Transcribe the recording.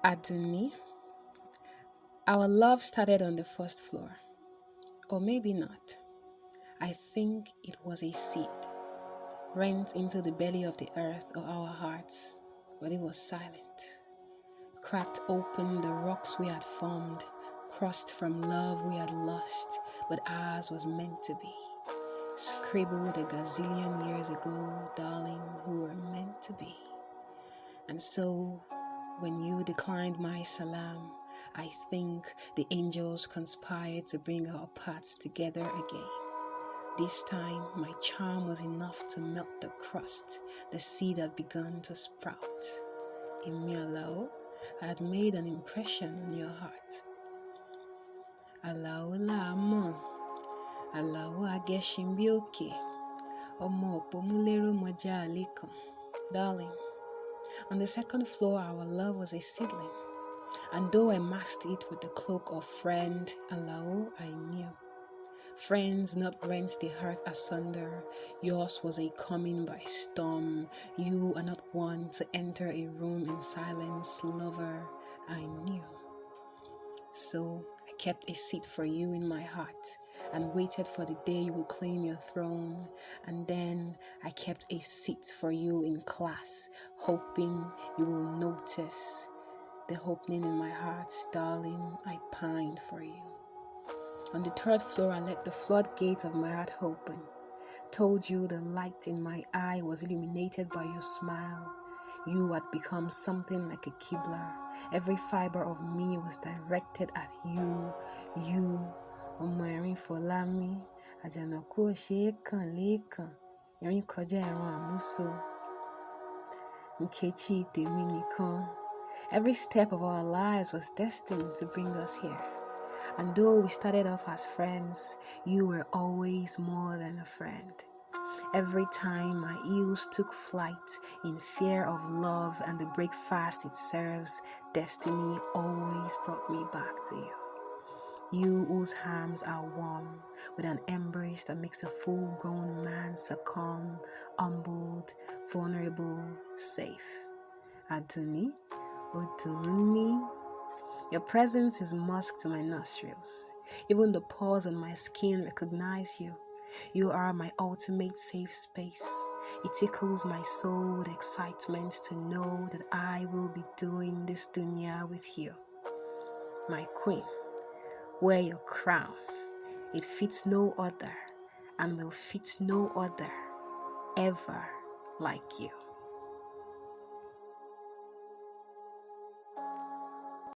Àdùnní. Our love started on the first floor. Or maybe not. I think it was a seed, rent into the belly of the earth of our hearts, but it was silent. Cracked open the rocks we had formed, crust from love we had lost, but ours was meant to be. Scribbled a gazziliion years ago, darling, we were meant to be. And so, when you declined my salam, I think the angels conspired to bring our paths together again. This time, my charm was enough to melt the crust. The seed had begun to sprout. Emi Alao, I had made an impression on your heart. Alao la'amo, Alao ageshimbi-oke, Omo opomulero moja alekan. Darling, on the second floor, our love was a seedling. And though I masked it with the cloak of friend, Alao, I knew. Friends not rent the heart asunder. Yours was a coming by storm. You are not one to enter a room in silence, lover, I knew. So I kept a seat for you in my heart and waited for the day you will claim your throne. And then I kept a seat for you in class, hoping you will notice the opening in my heart. Darling, I pined for you. On the third floor, I let the floodgates of my heart open. Told you the light in my eye was illuminated by your smile. You had become something like a Qibla. Every fiber of me was directed at you. You, ọmọ ẹ̀rín Fọlámi, àjànàkú ò ṣeé kàn lẹ́ẹ̀kan, ẹ̀rín kọjá ẹran àmúso, Nkechi tèmi nìkan. Every step of our lives was destined to bring us here. And though we started off as friends, you were always more than a friend. Every time my heels took flight in fear of love and the breakfast it serves, destiny always brought me back to you. You whose arms are warm with an embrace that makes a full-grown man succumb, humbled, vulnerable, safe. Àdùnní, Àdùnní. Your presence is musk to my nostrils. Even the pores on my skin recognize you. You are my ultimate safe space. It tickles my soul with excitement to know that I will be doing this dunya with you. My queen, wear your crown. It fits no other and will fit no other ever like you.